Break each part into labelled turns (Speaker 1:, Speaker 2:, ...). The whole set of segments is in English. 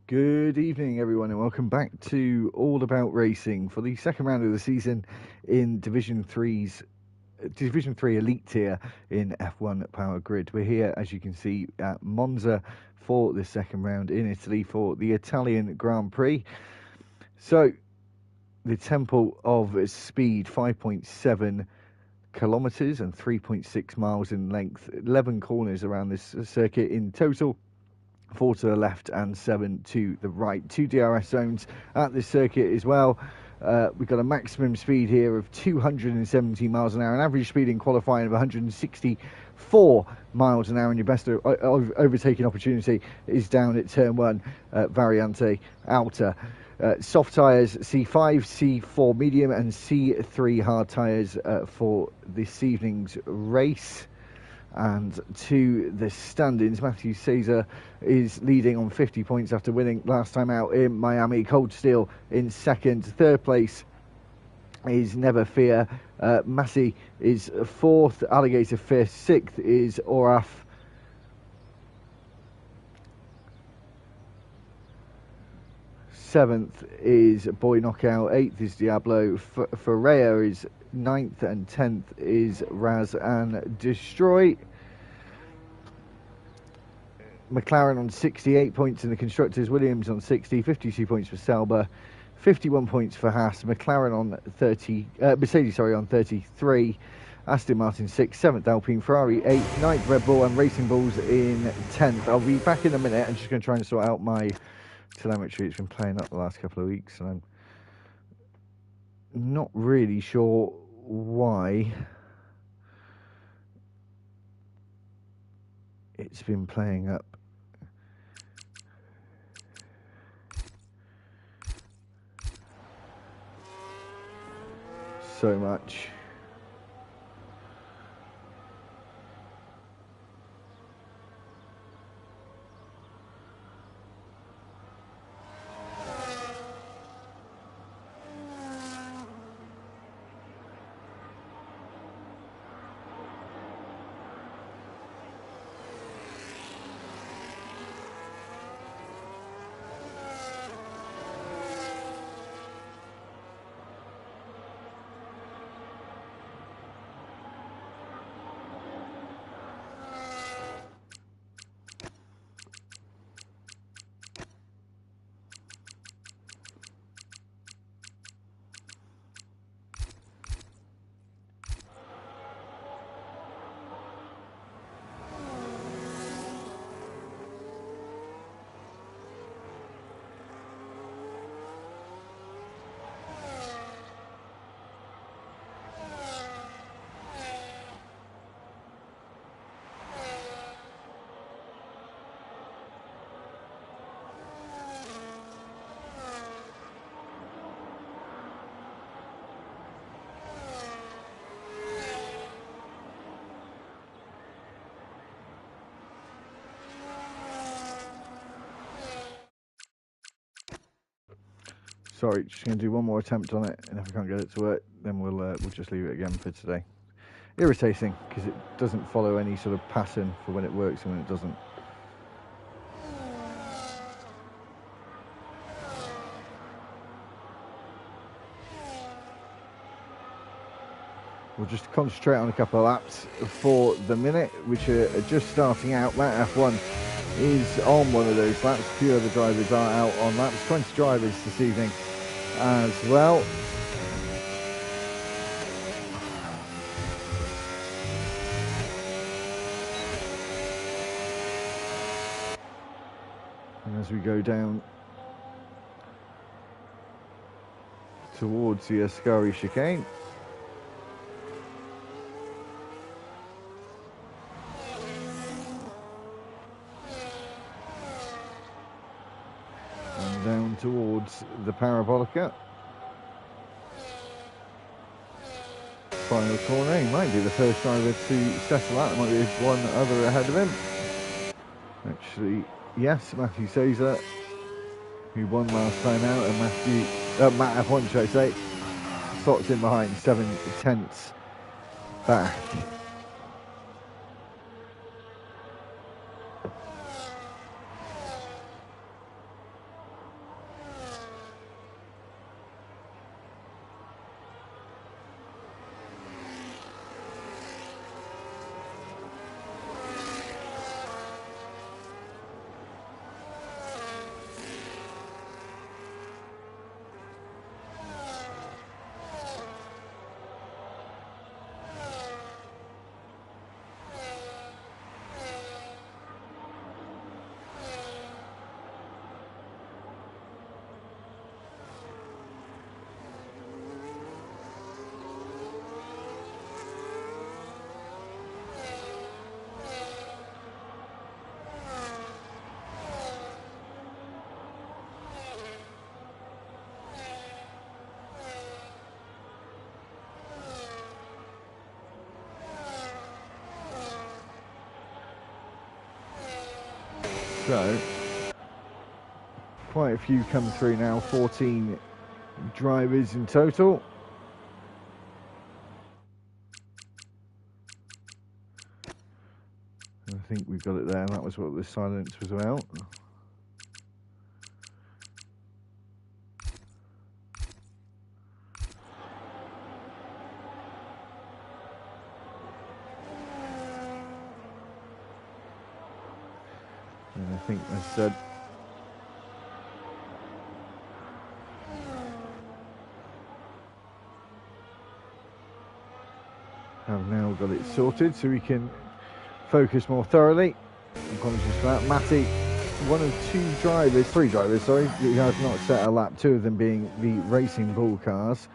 Speaker 1: Good evening, everyone, and welcome back to All About Racing for the second round of the season in Division 3 Elite Tier in F1 Power Grid. We're here, as you can see, at Monza for the second round in Italy for the Italian Grand Prix. So, the Temple of Speed, 5.7 kilometres and 3.6 miles in length, 11 corners around this circuit in total. 4 to the left and 7 to the right. 2 DRS zones at this circuit as well. We've got a maximum speed here of 270 miles an hour, an average speed in qualifying of 164 miles an hour, and your best overtaking opportunity is down at turn 1, Variante Alta. Soft tyres, C5, C4 medium and C3 hard tyres for this evening's race. And to the standings, Matthew Caesar is leading on 50 points after winning last time out in Miami. Cold Steel in second. Third place is Never Fear. Massey is fourth. Alligator fifth. Sixth is Oraf. Seventh is Boy Knockout. Eighth is Diablo. Ferreira is ninth, and 10th is Raz and Destroy. McLaren on 68 points in the constructors, Williams on 60, 52 points for Sauber, 51 points for Haas, McLaren on Mercedes on 33, Aston Martin 6th, 7th Alpine, Ferrari 8th, 9th Red Bull and Racing Bulls in 10th. I'll be back in a minute. I'm just going to try and sort out my telemetry. It's been playing up the last couple of weeks and I'm not really sure why it's been playing up so much. Sorry, just going to do one more attempt on it, and if I can't get it to work, then we'll just leave it again for today. Irritating, because it doesn't follow any sort of pattern for when it works and when it doesn't. We'll just concentrate on a couple of laps for the minute, which are just starting out. That F1 is on one of those laps. A few other drivers are out on laps. 20 drivers this evening as well. And as we go down towards the Ascari chicane, down towards the Parabolica. Final corner, he might be the first driver to settle that. There might be one other ahead of him. Actually, yes, Matthew Caesar, who won last time out, and Matt F1, should I say, slots in behind, 7/10 back. So, quite a few come through now, 14 drivers in total. I think we've got it there, that was what the silence was about. And I think, as I said, have now got it sorted so we can focus more thoroughly. Apologies for that. Matty, one of three drivers, sorry, who have not set a lap, two of them being the Racing Bull cars.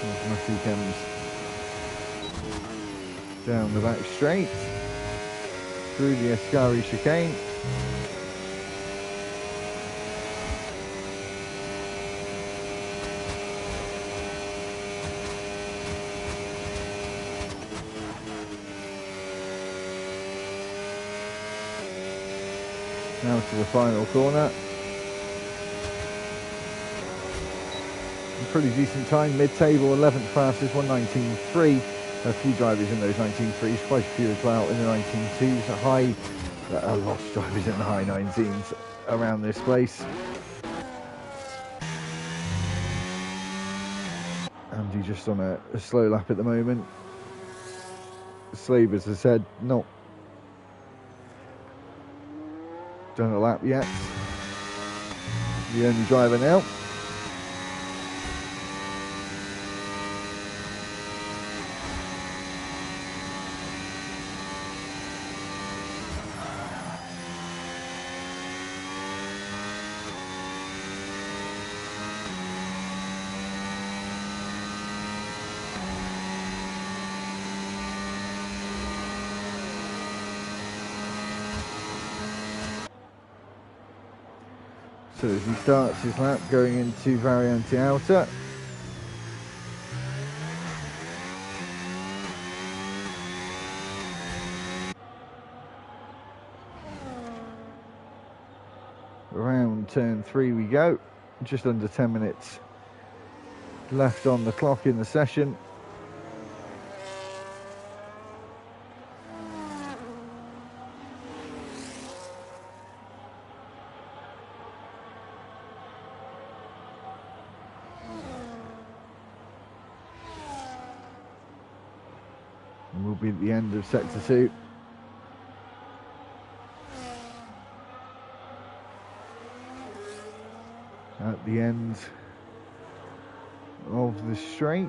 Speaker 1: As Matty comes down the back straight, through the Ascari chicane. Now to the final corner. A pretty decent time, mid-table, 11th fastest, 1:19.3. A few drivers in those 19.3s, quite a few as well in the 19.2s. A lot of drivers in the high 19s around this place. Andy just on a slow lap at the moment. Slave, as I said, not done a lap yet. The only driver now. So as he starts his lap going into Variante Alta. Around turn 3 we go, just under 10 minutes left on the clock in the session. And we'll be at the end of sector 2. At the end of the straight.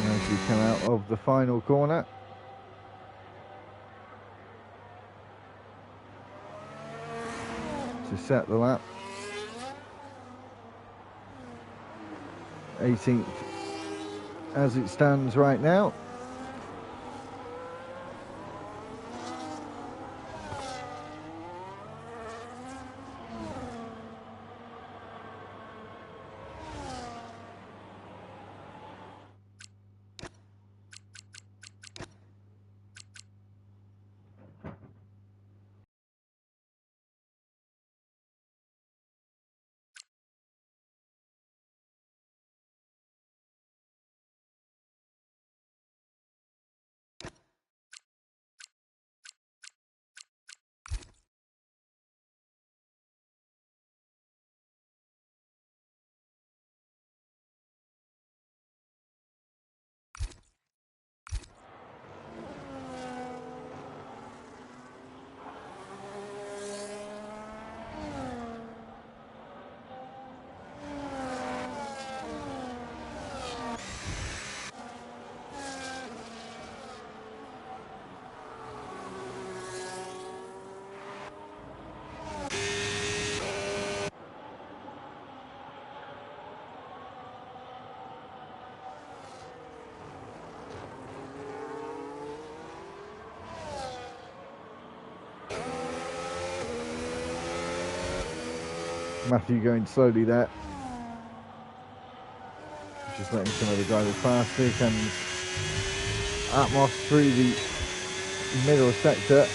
Speaker 1: And as we come out of the final corner, to set the lap, 18th as it stands right now. Matthew going slowly there. Just letting some other drivers past. Here comes Atmos through the middle sector.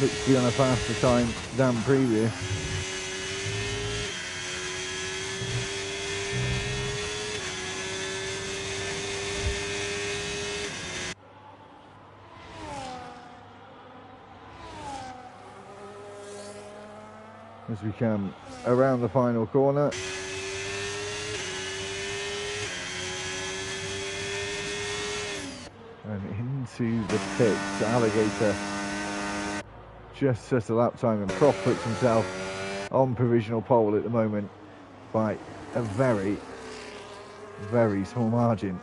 Speaker 1: Looks to be on a faster time than previous. As we come around the final corner. And into the pits. Alligator just set a lap time, and Croft puts himself on provisional pole at the moment by a very, very small margin.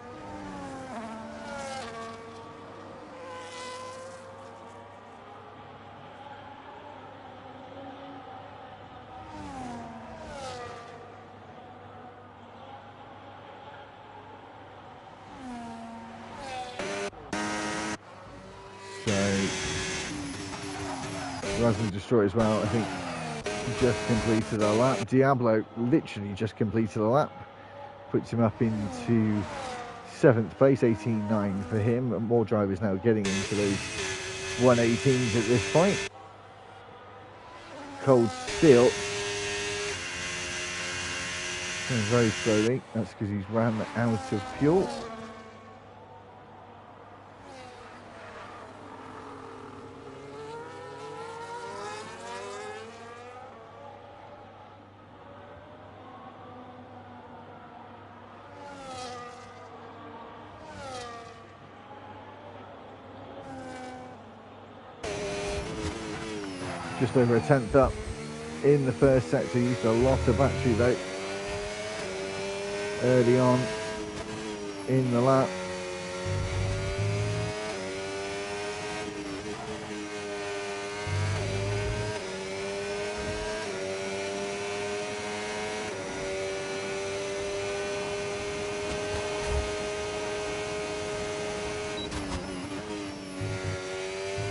Speaker 1: Rising Destroyer as well, I think, just completed a lap. Diablo literally just completed a lap. Puts him up into 7th place, 18.9 for him. And more drivers now getting into those 118s at this point. Cold Steel. Going very slowly. That's because he's ran out of fuel. Just over a 10th up in the first sector. Used a lot of battery though early on in the lap.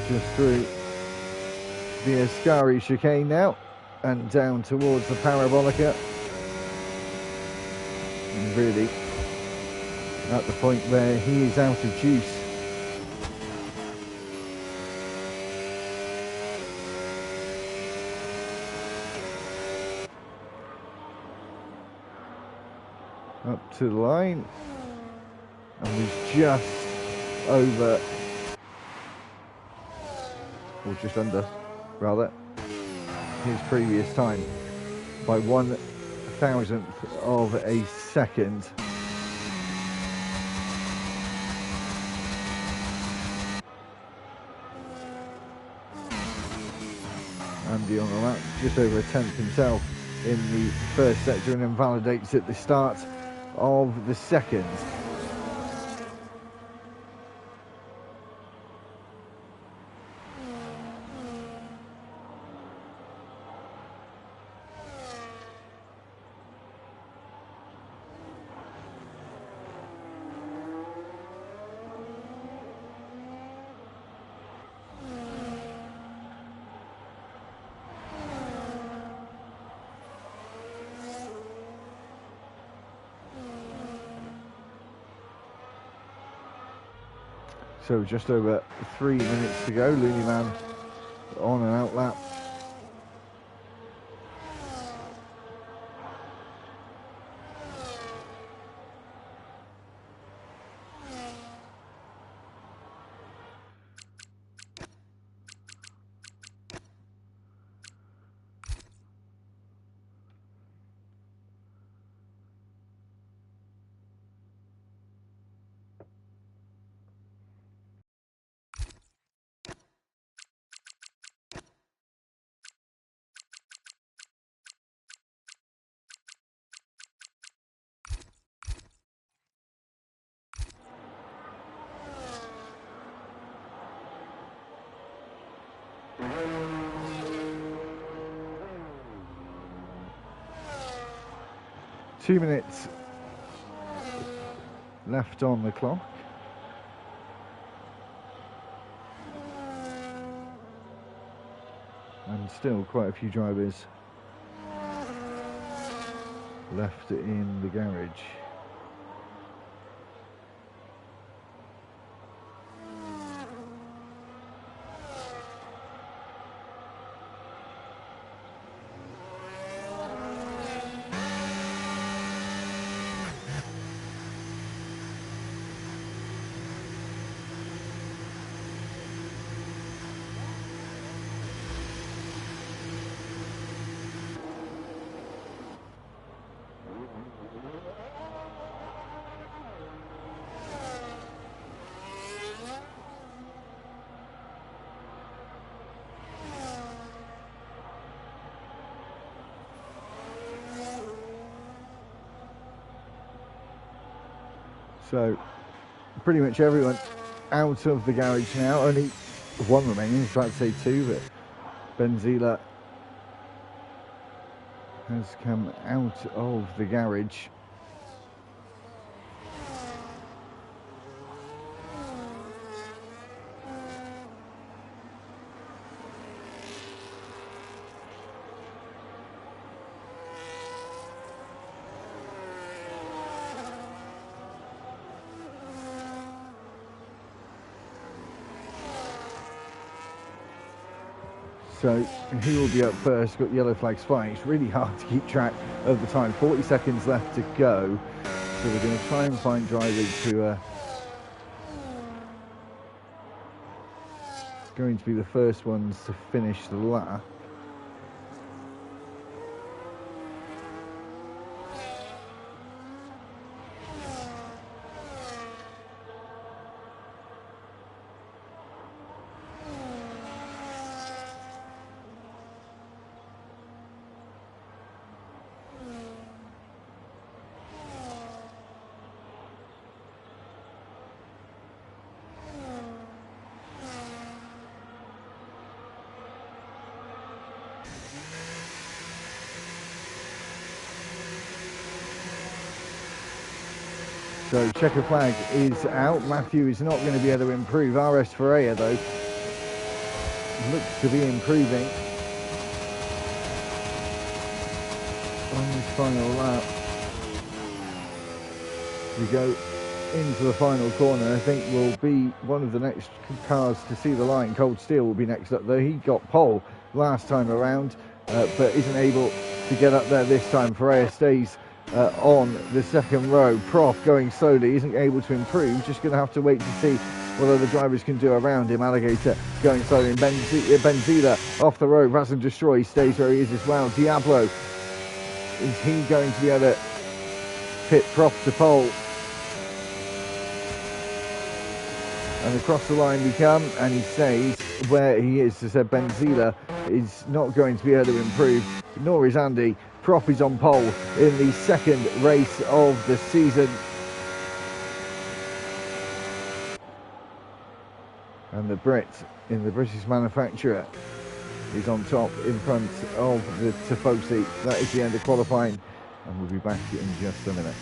Speaker 1: Just through the Ascari chicane now and down towards the Parabolica, and really at the point where he is out of juice. Up to the line, and was just over, or just under rather, his previous time by 1,000th of a second. Andy on the lap, just over a 10th himself in the first sector, and then validates at the start of the second. So just over 3 minutes to go. Looney Man on an out lap. Two minutes left on the clock. and still quite a few drivers left in the garage. So pretty much everyone out of the garage now. Only one remaining. I was about to say two, but Benzila has come out of the garage. So who will be up first? Got yellow flags flying. It's really hard to keep track of the time. 40 seconds left to go. So we're going to try and find drivers who are going to be the first ones to finish the lap. So checker flag is out. Matthew is not going to be able to improve. S13 though looks to be improving on this final lap. We go into the final corner. I think will be one of the next cars to see the line. Cold Steel will be next up though. He got pole last time around, but isn't able to get up there this time. Ferreira stays on the second row. Prof going slowly, isn't able to improve. Just going to have to wait to see what other drivers can do around him. Alligator going slowly, and Benzila off the road. Raz and Destroy stays where he is as well. Diablo, is he going to be able to pit Prof to pole? And across the line we come, and he stays where he is. As I said, Benzila is not going to be able to improve, nor is Andy. Prof is on pole in the second race of the season. And the Brit in the British manufacturer is on top in front of the Tifosi. That is the end of qualifying, and we'll be back in just a minute.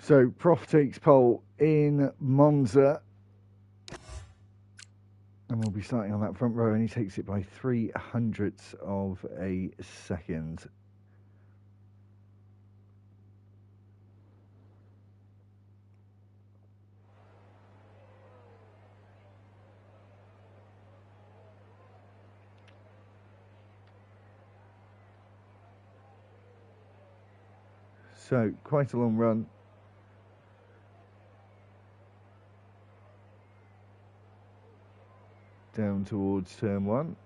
Speaker 1: So Prof takes pole in Monza, and we'll be starting on that front row, and he takes it by 0.03 of a second. So quite a long run. Down towards turn 1.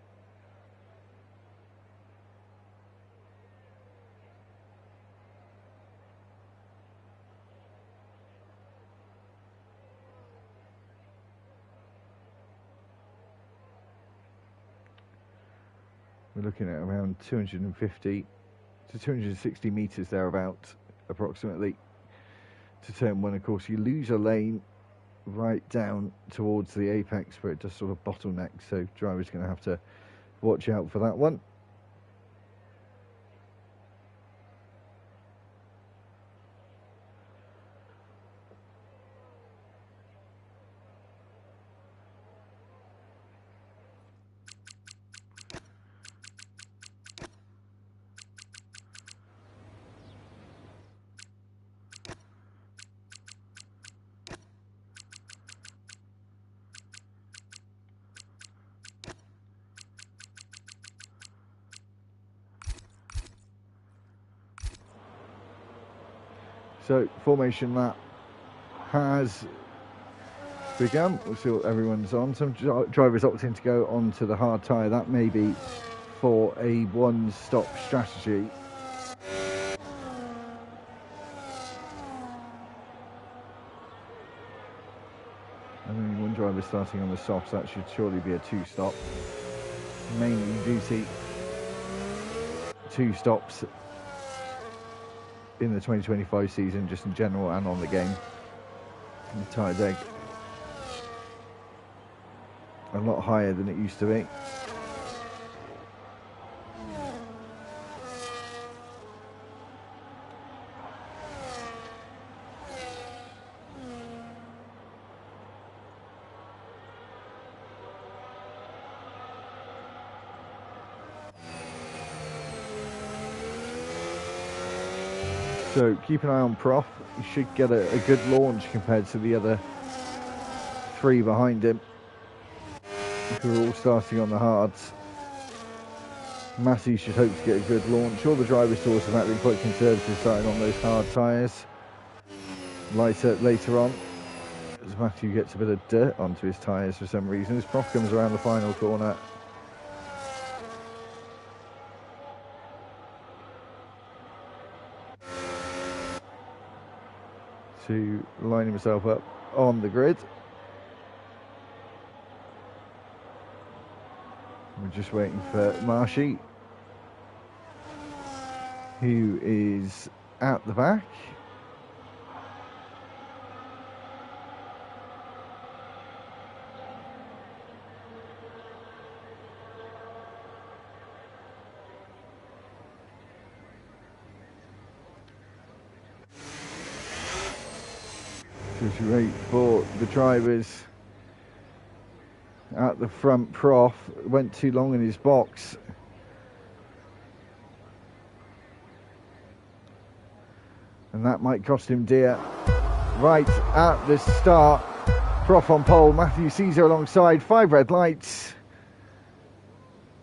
Speaker 1: We're looking at around 250 to 260 metres thereabouts, approximately, to turn 1. Of course, you lose a lane right down towards the apex where it does sort of bottleneck, so driver's going to have to watch out for that one. So formation lap has begun. We'll see what everyone's on. Some drivers opting to go onto the hard tyre. That may be for a one-stop strategy. And only one driver starting on the softs. That should surely be a two-stop. Mainly duty. 2 stops in the 2025 season, just in general and on the game. And the tyre deg a lot higher than it used to be. So keep an eye on Prof. He should get a good launch compared to the other 3 behind him, who are all starting on the hards. Massey should hope to get a good launch. All the drivers to also have been quite conservative, starting on those hard tyres. Lighter later on, as Matthew gets a bit of dirt onto his tyres for some reason. As Prof comes around the final corner, to line himself up on the grid. We're just waiting for Marshy, who is at the back. Just wait for the drivers at the front. Prof went too long in his box. And that might cost him dear. Right at the start, Prof on pole, Matthew Caesar alongside, 5 red lights.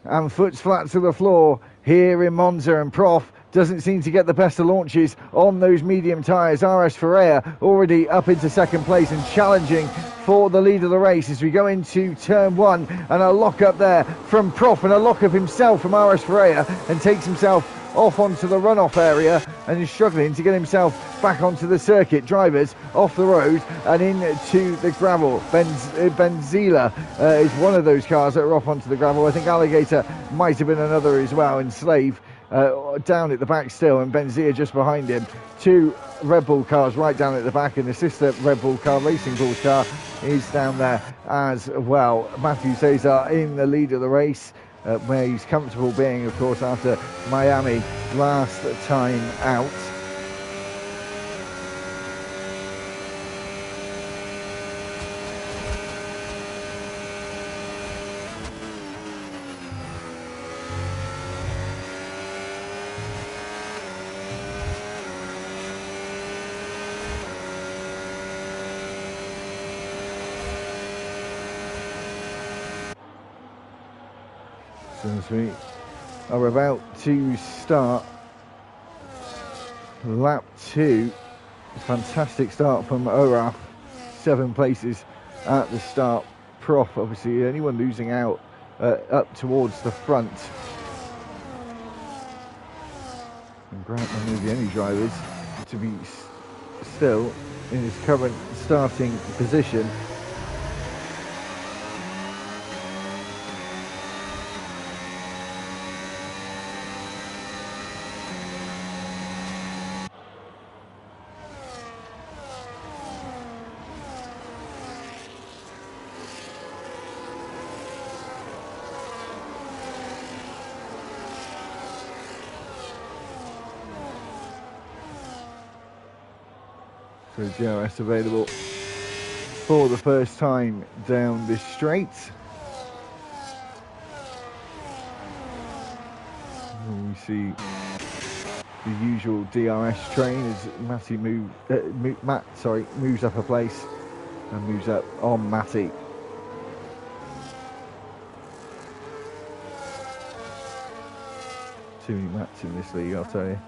Speaker 1: And foot's flat to the floor here in Monza, and Prof doesn't seem to get the best of launches on those medium tyres. RS Ferreira already up into second place and challenging for the lead of the race as we go into turn 1, and a lock up there from Prof and a lock up himself from RS Ferreira, and takes himself off onto the runoff area and is struggling to get himself back onto the circuit. Drivers off the road and into the gravel. Benzila is one of those cars that are off onto the gravel. I think Alligator might have been another as well, and Slave down at the back still, and Benzia just behind him. 2 Red Bull cars right down at the back, and the sister Red Bull car, Racing Bull's car, is down there as well. Matthew Cesar in the lead of the race, where he's comfortable being, of course, after Miami last time out. So as we are about to start lap 2, fantastic start from AAR, 7 places at the start. Prof, obviously, anyone losing out up towards the front. And Grant one of the only drivers to be still in his current starting position. So DRS available for the first time down this straight. And we see the usual DRS train as Matty moves up a place and moves up on Matty. Too many Matts in this league, I'll tell you.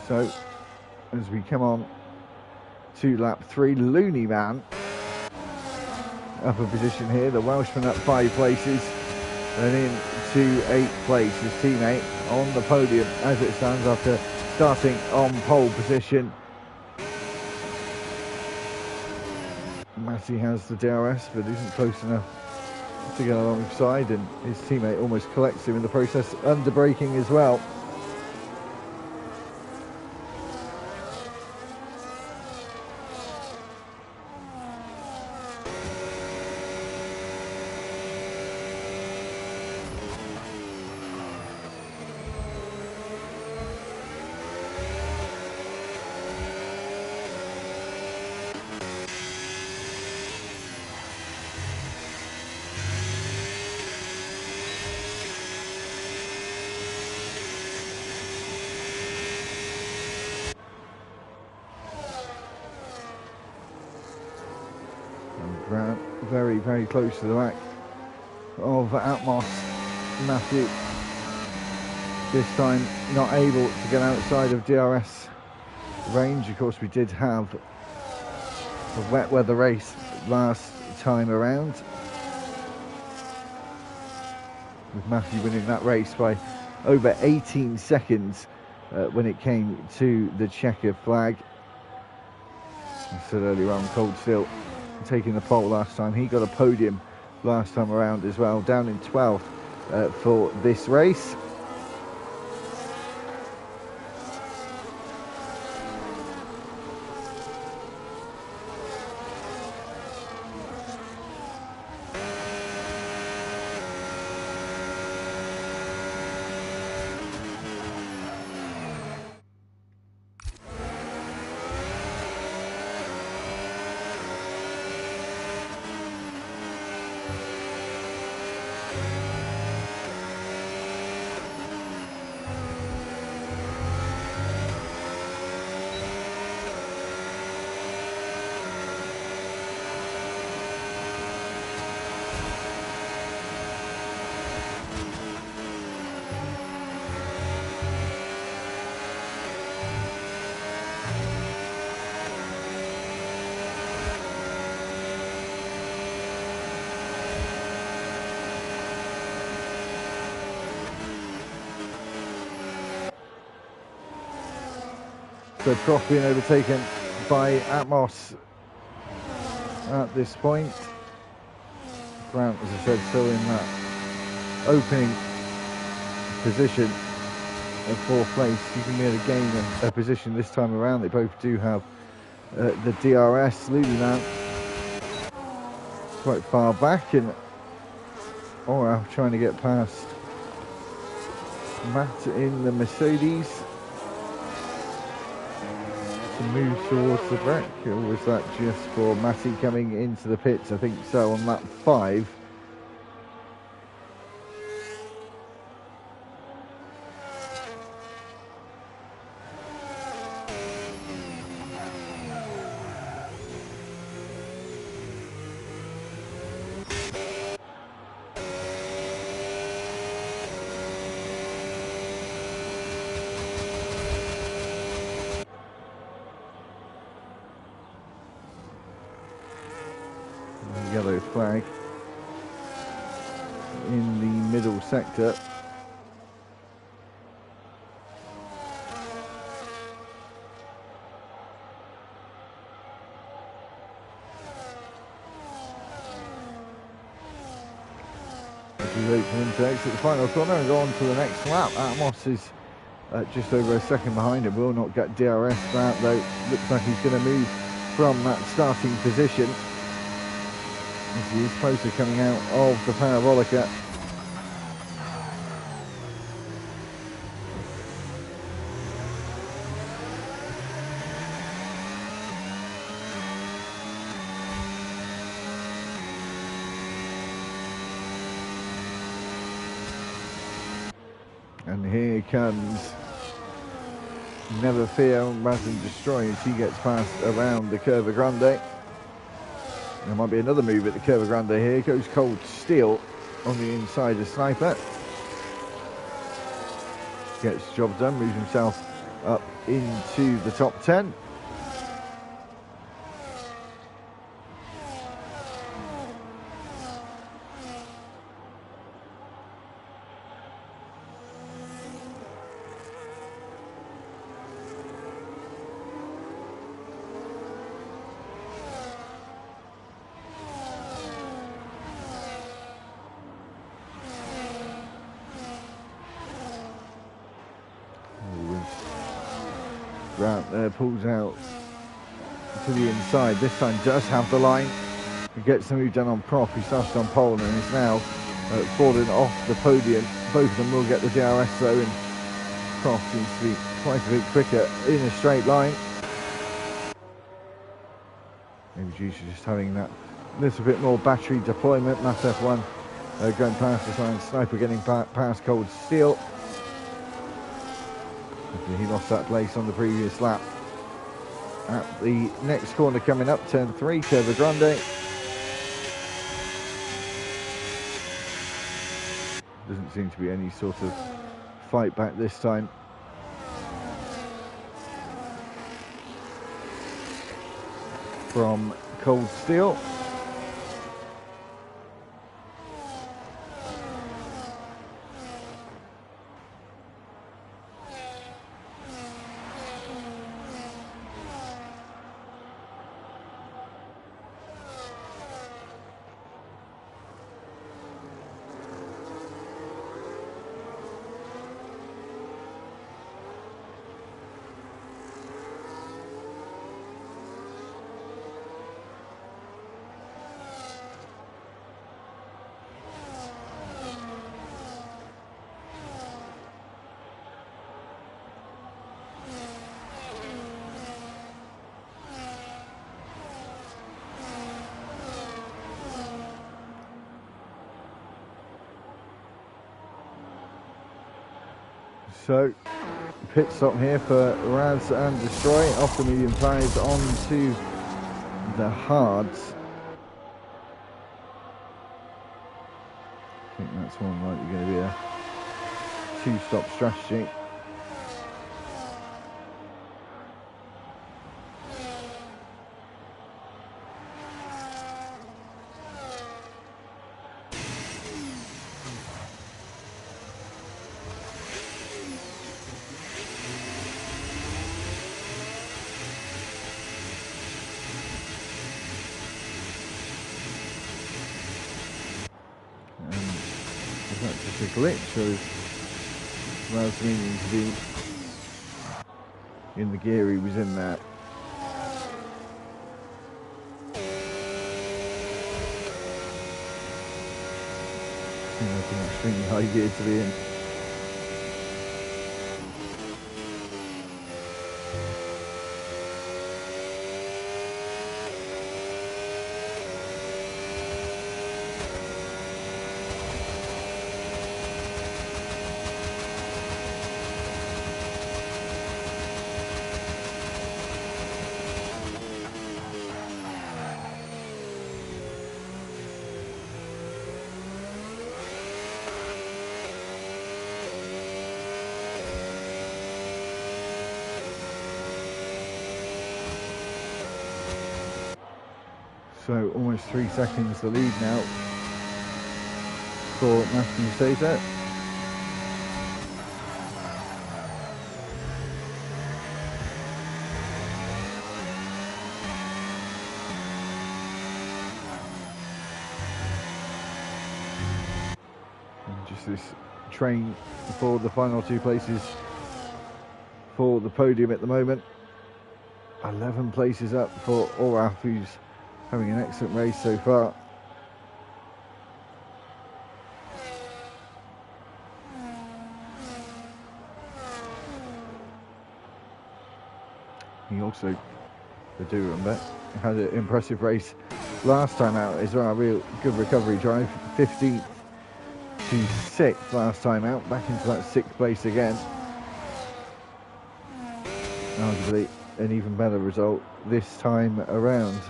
Speaker 1: So, as we come on to lap 3, Looney Man up a position here. The Welshman up 5 places and into 8th place. His teammate on the podium as it stands after starting on pole position. Matty has the DRS but isn't close enough to get alongside, and his teammate almost collects him in the process, under braking as well. Grant very, very close to the back of Atmos. Matthew this time not able to get outside of DRS range. Of course, we did have a wet weather race last time around, with Matthew winning that race by over 18 seconds when it came to the checker flag. I said earlier on, Cold Steel taking the pole last time. He got a podium last time around as well, down in 12th for this race. So Prof being overtaken by Atmos at this point. Grant, as I said, still in that opening position of 4th place. You can be able to gain a position this time around. They both do have the DRS. Looney Man quite far back, and Ora trying to get past Matt in the Mercedes to move towards the back. Or was that just for Matty coming into the pits? I think so, on lap 5. Yellow flag in the middle sector. He's opening to exit the final corner and go on to the next lap. Atmos is just over a second behind him. Will not get DRS out though. Looks like he's going to move from that starting position as he is closer coming out of the parabolica. And here comes Never Fear, Raz and Destroy as he gets past around the Curva Grande. There might be another move at the Curva Grande here. Goes Cold Steel on the inside of Sniper. Gets the job done, moves himself up into the top 10. Grant there pulls out to the inside. This time does have the line. He gets the move done on Prop. He started on pole and is now falling off the podium. Both of them will get the DRS though, and Prop seems to be quite a bit quicker in a straight line. Maybe due to just having that little bit more battery deployment. Matt F1 going past the line. Sniper getting past Cold Steel. He lost that place on the previous lap. At the next corner coming up, turn 3, Curva Grande. Doesn't seem to be any sort of fight back this time. From Cold Steel. So, pit stop here for Raz and Destroy off the medium tyres onto the hards. I think that's one likely going to be a two-stop strategy. That's just a glitch, so Raz meaning to be in the gear he was in there. That's an extremely high gear to be in. So almost 3 seconds the lead now for Matthew Sater. And just this train for the final 2 places for the podium at the moment. 11 places up for Oraf, who's having an excellent race so far. He also, I do remember, had an impressive race last time out as well. A real good recovery drive. 15th to 6th last time out, back into that 6th place again. Arguably an even better result this time around.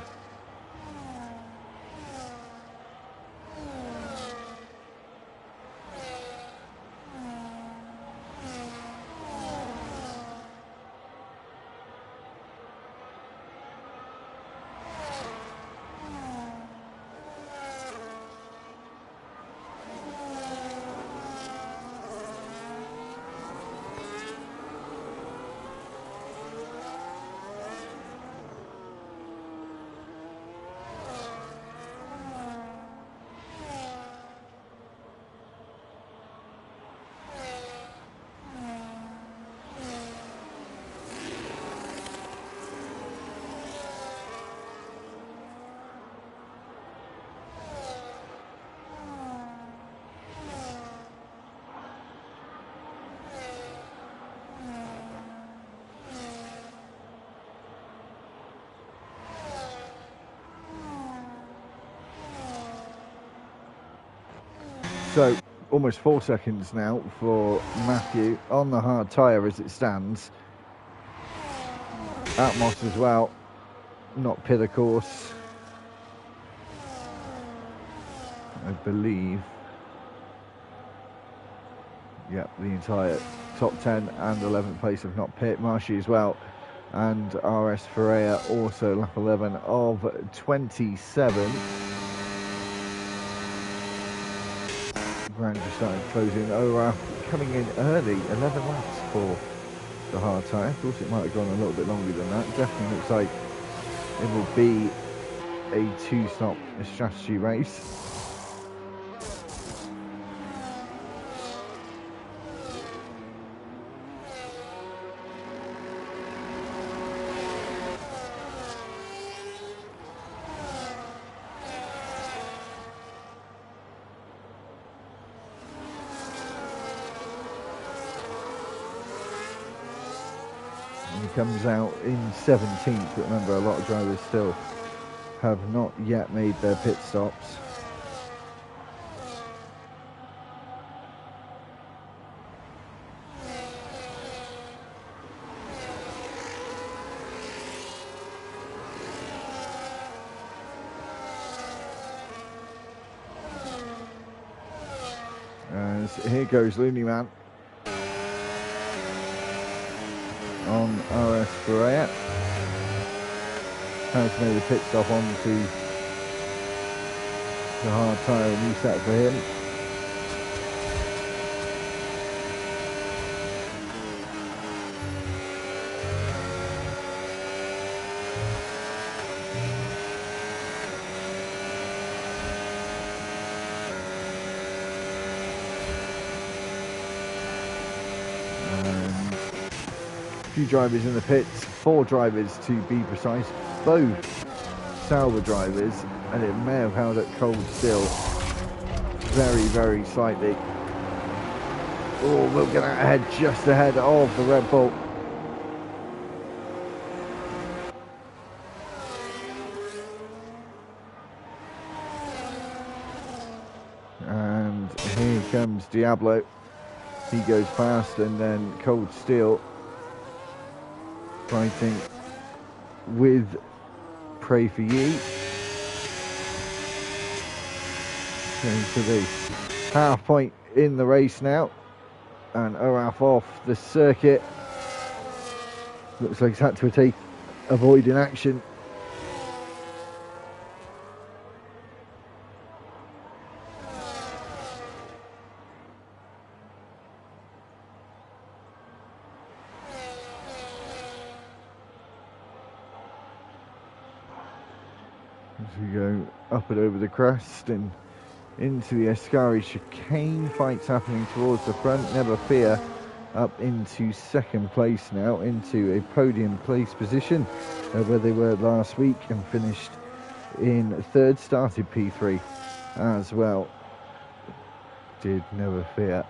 Speaker 1: So almost 4 seconds now for Matthew on the hard tyre as it stands. Atmos as well, not pit of course, I believe. Yep, the entire top 10 and 11th place of not pit. Marshy as well, and RS Ferreira also lap 11 of 27. Brand just started closing. Oraf coming in early, 11 laps for the hard tyre. Of course it might have gone a little bit longer than that. Definitely looks like it will be a 2-stop strategy race. He comes out in 17th, but remember a lot of drivers still have not yet made their pit stops. As here goes Looney Man on RS Ferreira. Has made a pit stop onto the hard tyre, a new set for him. Few drivers in the pits, 4 drivers to be precise, both Sauber drivers, and it may have held it cold still very slightly. Oh, we'll get out ahead, just ahead of the Red Bull. And here comes Diablo. He goes past, and then Cold Steel fighting with Pray For Ye. Going to the half point in the race now, and Oraf off the circuit. Looks like he's had to take avoiding action. As we go up and over the crest and into the Escari chicane, fights happening towards the front. Never Fear up into second place now, into a podium place position where they were last week, and finished in third, started P3 as well. Did Never Fear.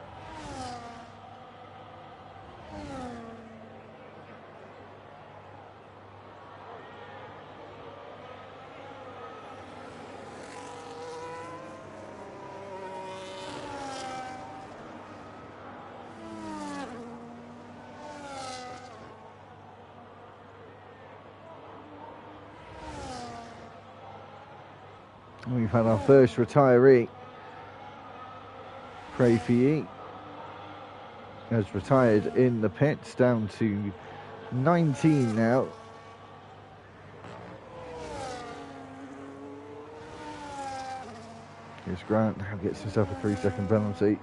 Speaker 1: We've had our first retiree. Pray for ye has retired in the pits, down to 19 now. Here's Grant, now gets himself a 3-second penalty.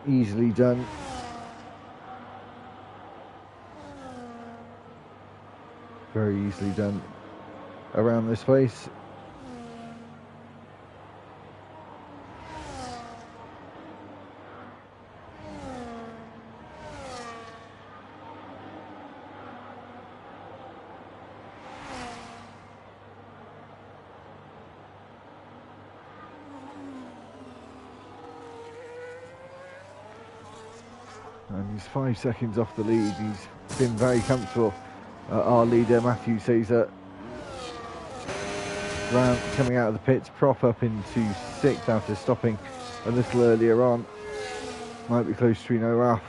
Speaker 1: Easily done. Very easily done around this place. And he's 5 seconds off the lead. He's been very comfortable. Our leader, Matthew Caesar. Grant coming out of the pits, prop up into 6th after stopping a little earlier on. Might be close between O'Ruff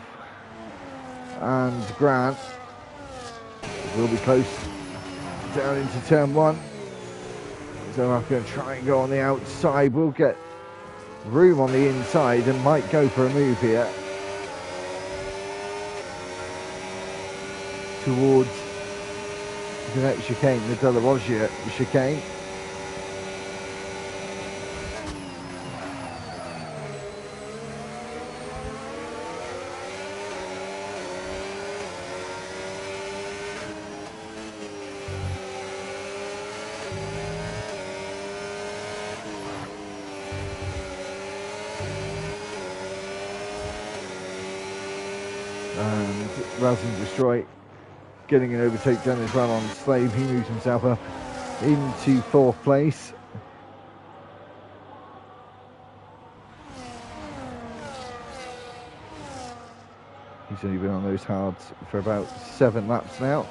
Speaker 1: and Grant. Will be close down into turn 1. So I'm going to try and go on the outside. We'll get room on the inside and might go for a move here towards the next chicane, the De La Roggia chicane. And Rousing Destroy getting an overtake done as well on Slave. He moves himself up into 4th place. He's only been on those hards for about 7 laps now.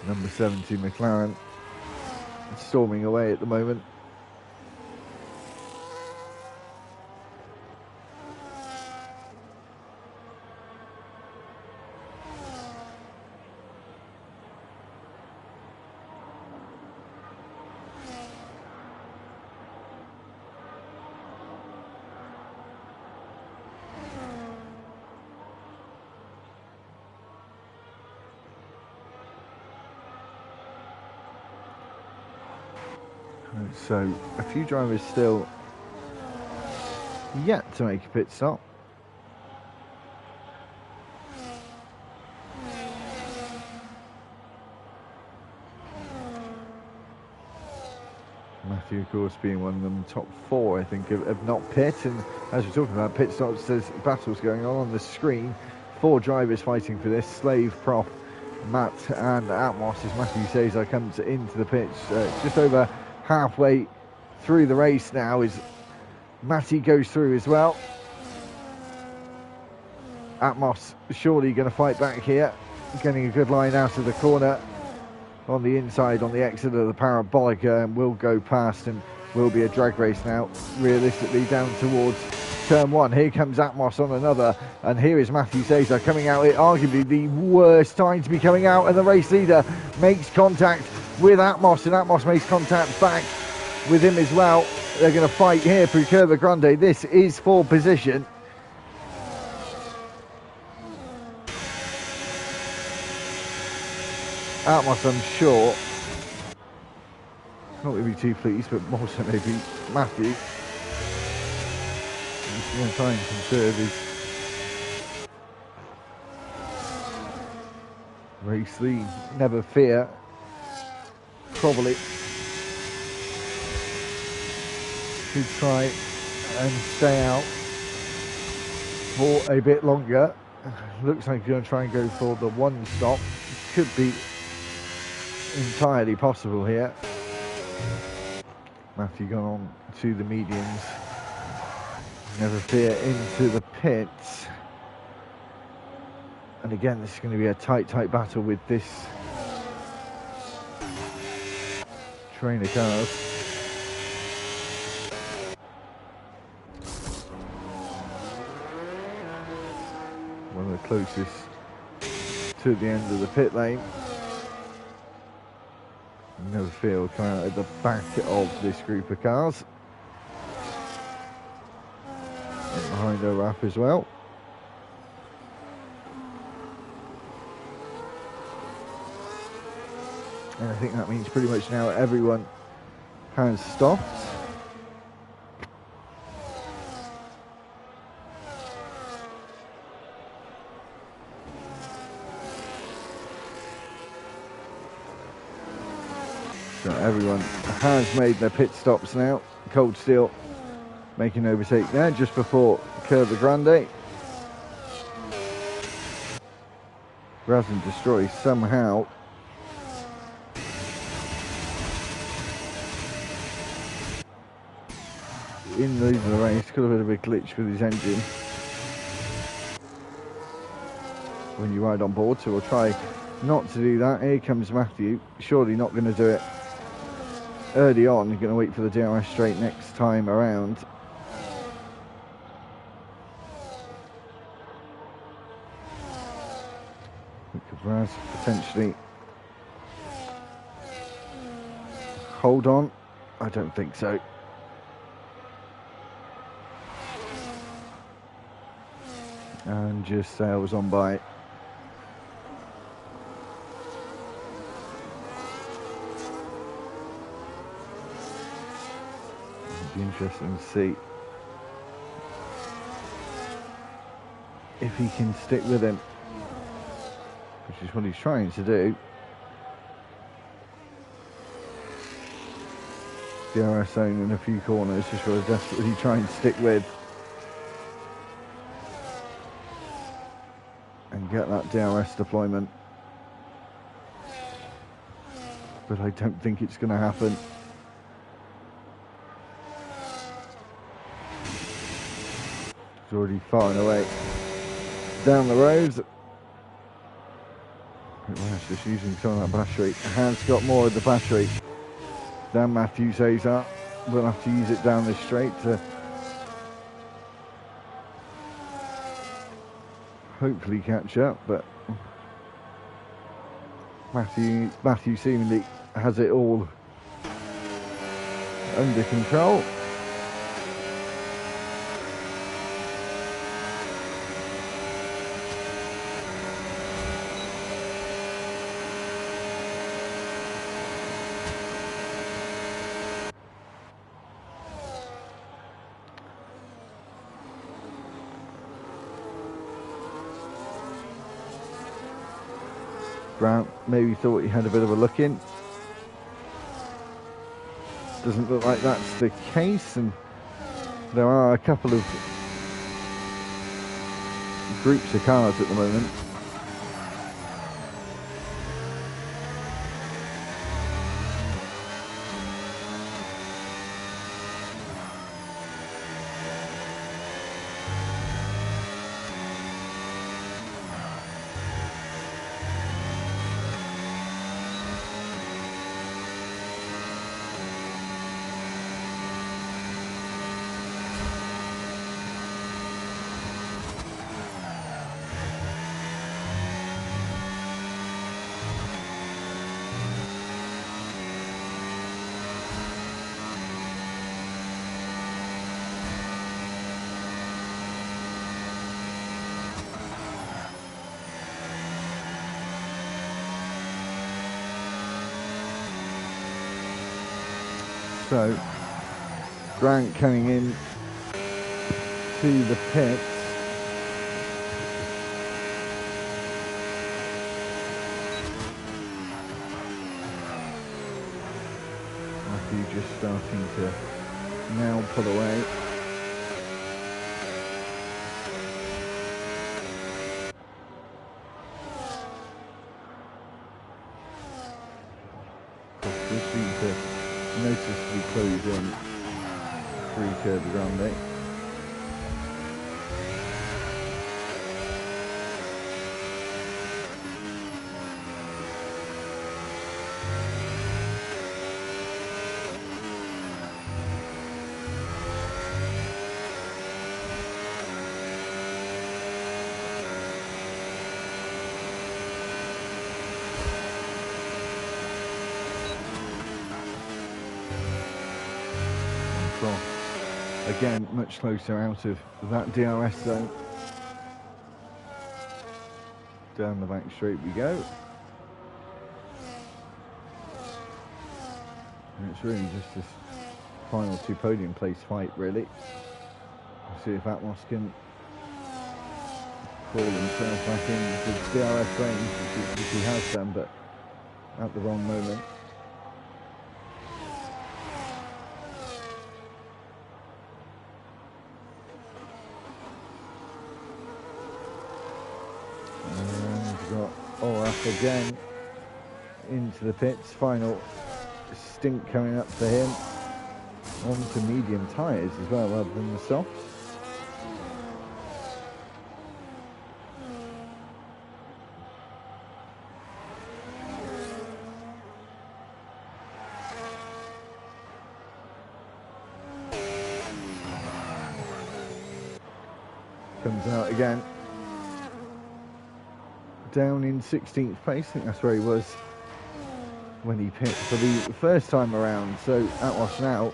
Speaker 1: Number 70 McLaren storming away at the moment. So a few drivers still yet to make a pit stop. Matthew, of course, being one of them, top 4, I think, of not pit. And as we're talking about pit stops, there's battles going on the screen. 4 drivers fighting for this. Slave, Prof, Matt and Atmos as Matthew Caesar comes into the pits. Just over halfway through the race now as Matty goes through as well. Atmos surely going to fight back here, getting a good line out of the corner on the inside on the exit of the parabolica, and will go past and will be a drag race now realistically down towards turn 1. Here comes Atmos on another, and here is Matthew Caesar coming out at arguably the worst time to be coming out, and the race leader makes contact with Atmos, and Atmos makes contact back with him as well. They're going to fight here through Curva Grande. This is for position. Atmos, I'm sure. Not going to be too pleased, but more so maybe Matthew. He's going to try and conserve his race lead. Never fear. Probably should try and stay out for a bit longer. Looks like he's going to try and go for the one stop. Could be entirely possible here. Matthew gone on to the mediums. Never fear into the pits. And again, this is going to be a tight battle with this train of cars. One of the closest to the end of the pit lane. Never fear will come out at the back of this group of cars. And behind her wrap as well. And I think that means pretty much now everyone has stopped. So everyone has made their pit stops now. Cold Steel making an overtake there just before Curva Grande. Raz and Destroy somehow in the lead of the race. Got a bit of a glitch with his engine when you ride on board, so we'll try not to do that. Here comes Matthew, surely not going to do it early on. You're going to wait for the DRS straight next time around. Could Raz potentially hold on? I don't think so. And just sails on by. It'll be interesting to see if he can stick with him, which is what he's trying to do. DRS zone in a few corners, just for desperately try and stick with and get that DRS deployment. But I don't think it's going to happen. It's already far and away down the road. Ra's just using some of that battery. Has got more of the battery than Matthew says that. We'll have to use it down this straight to hopefully catch up, but Matthew seemingly has it all under control. Brown maybe thought he had a bit of a look in. Doesn't look like that's the case, and there are a couple of groups of cars at the moment. So Grant coming in to the pits. Matthew just starting to now pull away. This seems to noticeably close in through Curve Grande. Again, much closer out of that DRS zone. Down the back straight we go. And it's really just this final two podium place fight, really. We'll see if Atmos can crawl himself back into DRS range, which he has done, but at the wrong moment. Again into the pits, final stint coming up for him, onto medium tyres as well rather than the softs. Comes out again. Down in 16th place, I think that's where he was when he picked for the first time around. So Atmos now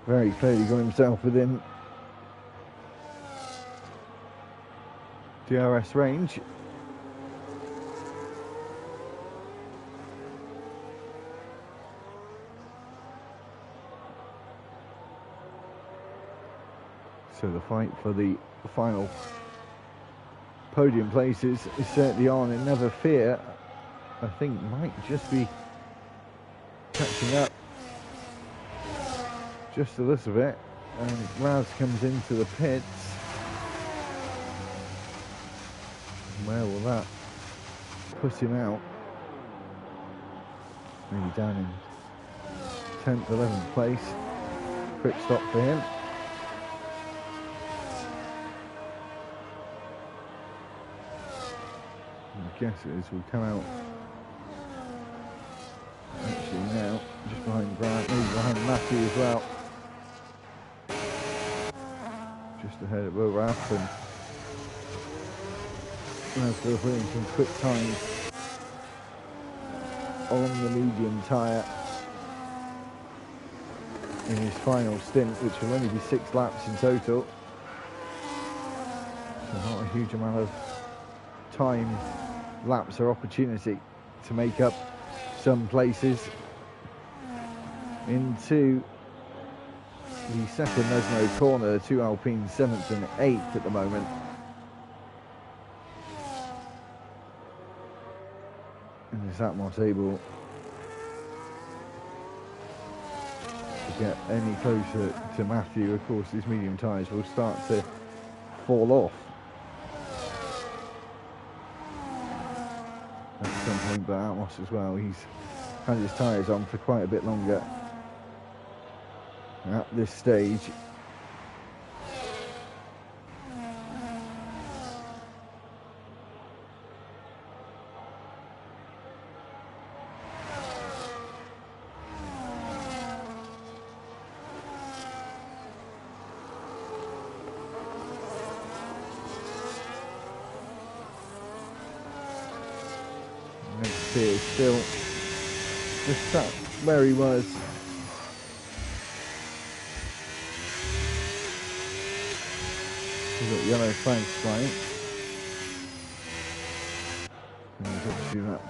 Speaker 1: very clearly got himself within DRS range. So the fight for the final podium places is certainly on, and Never Fear, I think, might just be catching up just a little bit. And Raz comes into the pits. Where will that put him out? Maybe down in 10th, 11th place. Quick stop for him. Guesses will come out actually now just behind Grant, maybe behind Matthew as well, just ahead of Will Raff, and Raz putting some quick times on the medium tyre in his final stint, which will only be 6 laps in total, so not a huge amount of time, laps or opportunity to make up some places. Into the second Mesno corner, 2 Alpine 7th and 8th at the moment. And is Atmos able to get any closer to Matthew? Of course, his medium tyres will start to fall off at some point, but Atmos as well, he's had his tyres on for quite a bit longer at this stage. Is still just sat where he was. He's got yellow flags flying. And there's obviously that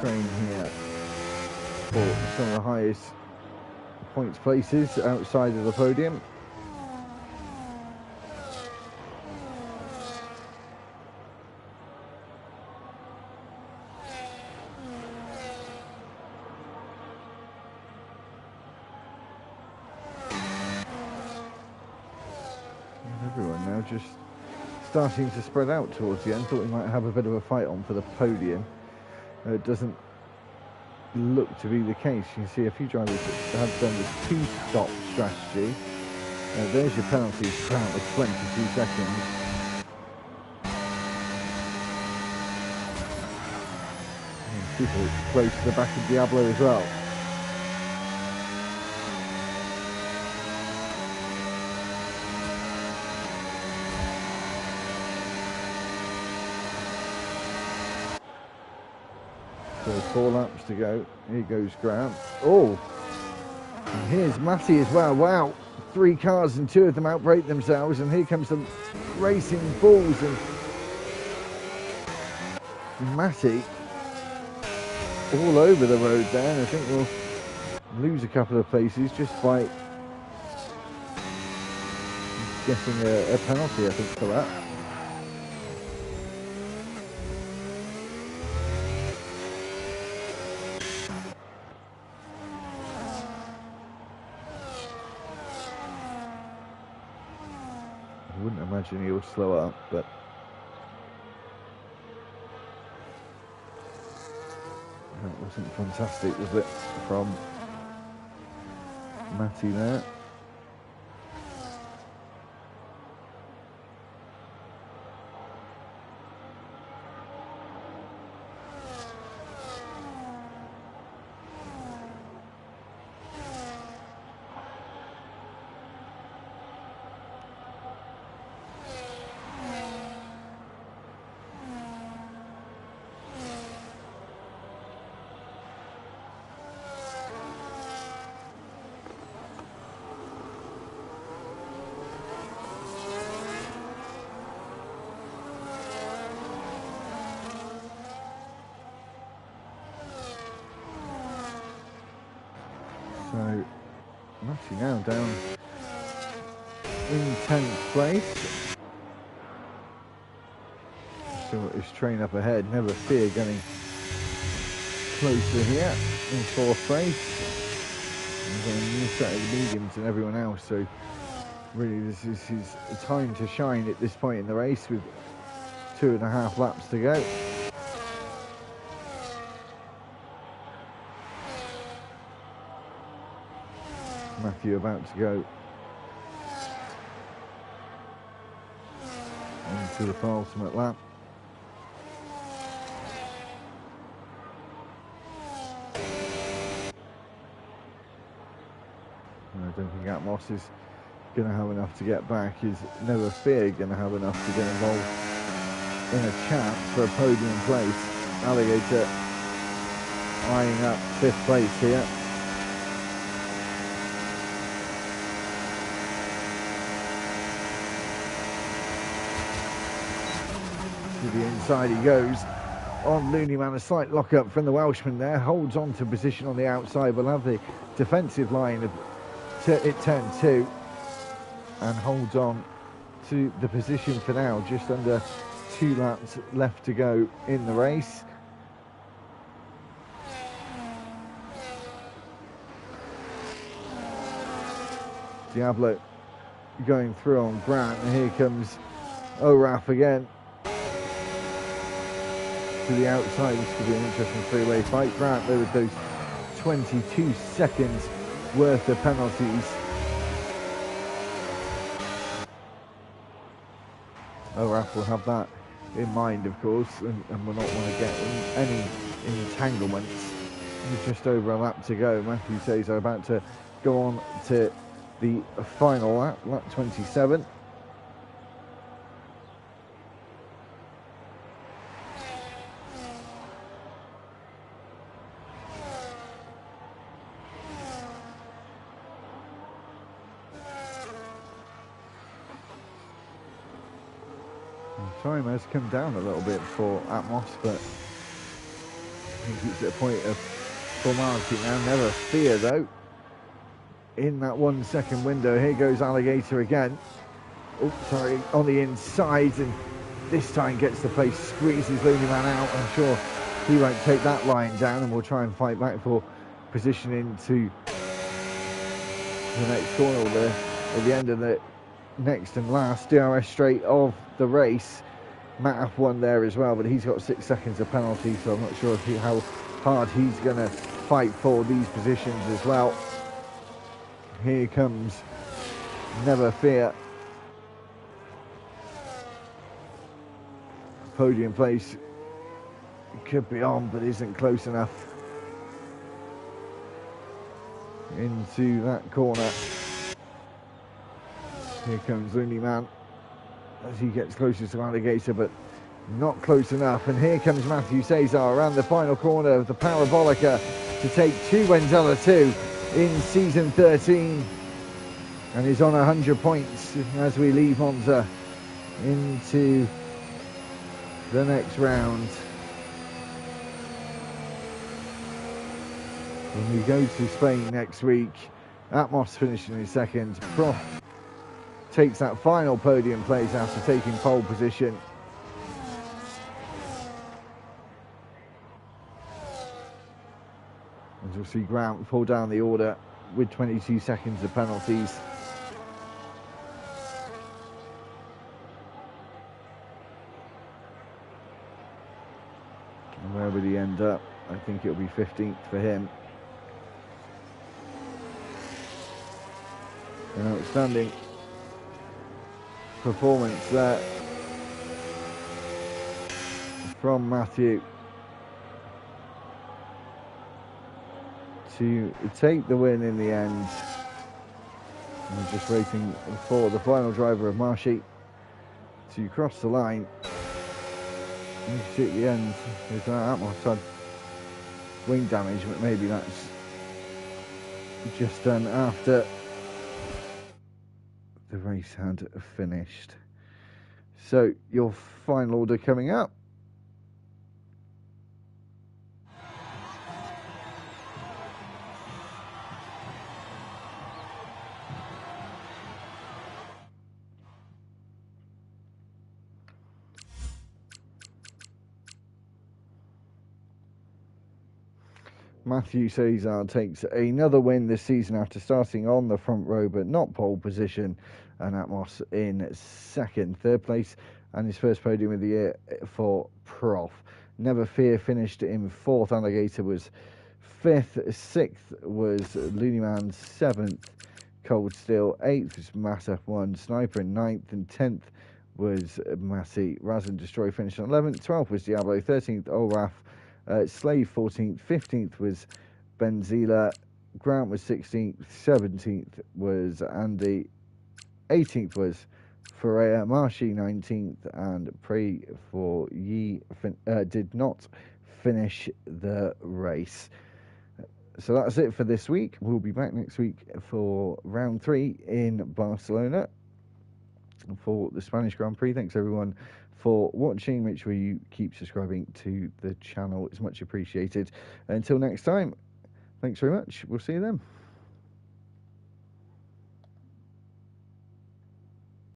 Speaker 1: train here for some of the highest points places outside of the podium. And everyone now just starting to spread out towards the end. Thought we might have a bit of a fight on for the podium. It doesn't look to be the case. You can see a few drivers that have done this two-stop strategy. There's your penalties throughout the 22 seconds. And people close to the back of Diablo as well. So 4 laps to go. Here goes Grant. Oh! And here's Matty as well. Wow! 3 cars and 2 of them outbrake themselves. And here comes the racing bulls. And Matty all over the road there. And I think we'll lose a couple of places just by getting a penalty, I think, for that. I wouldn't imagine he would slow up, but that wasn't fantastic, was it, from Matty there? So, Matty now down in 10th place. So his train up ahead, never fear, getting closer here in 4th place. And getting a new set of the mediums and everyone else, so really this is his time to shine at this point in the race with 2.5 laps to go. Matthew about to go into the penultimate lap. And I don't think Atmos is going to have enough to get back. Is Never Fear going to have enough to get involved in a chance for a podium place? Alligator eyeing up 5th place here. To the inside he goes on Looney Man. A slight lock up from the Welshman there, holds on to position on the outside. We'll have the defensive line of turn 2 and holds on to the position for now. Just under 2 laps left to go in the race. Diablo going through on Grant, and here comes Oraf again to the outside. This could be an interesting 3-way fight. Grant there with those 22 seconds worth of penalties. Oraf will have that in mind, of course, and will not want to get in any entanglements. With just over a lap to go, Matthew says are about to go on to the final lap, lap 27. Time has come down a little bit for Atmos, but think it's a point of formality now. Never fear, though. In that 1 second window, here goes Alligator again. Oh, sorry, on the inside, and this time gets the place, squeezes Looney Man out. I'm sure he won't take that line down, and we'll try and fight back for position into the next corner, at the end of the next and last DRS straight of the race. Matt won there as well, but he's got 6 seconds of penalty, so I'm not sure how hard he's going to fight for these positions as well. Here comes Never Fear. Podium place could be on, but isn't close enough into that corner. Here comes Looney Man as he gets closer to Alligator, but not close enough. And here comes Matthew Cesar around the final corner of the Parabolica to take 2 Wenzella 2 in season 13, and is on 100 points as we leave Monza into the next round. When we go to Spain next week, Atmos finishing in second. Prof takes that final podium place after taking pole position. As we'll see Grant fall down the order with 22 seconds of penalties. And where would he end up? I think it'll be 15th for him. An outstanding performance there from Matthew to take the win in the end. We're just waiting for the final driver of Marshy to cross the line. You see at the end, there's that Atmos had wing damage, but maybe that's just done after the race had finished. So your final order coming up. Matthew Cesar takes another win this season after starting on the front row but not pole position, and Atmos in second. Third place and his first podium of the year for Prof. Never Fear finished in fourth. Alligator was fifth. Sixth was Looney Man. Seventh, Cold Steel. Eighth was Mass F1. Sniper in ninth, and 10th was Massey. Raz and Destroy finished on 11th. 12th was Diablo. 13th, Olaf. Slave 14th, 15th was Benzila, Grant was 16th, 17th was Andy, 18th was Ferreira, Marshy 19th, and Pray for Ye did not finish the race. So that's it for this week. We'll be back next week for round 3 in Barcelona for the Spanish Grand Prix. Thanks everyone for watching. Make sure you keep subscribing to the channel, it's much appreciated. Until next time, thanks very much, we'll see you then.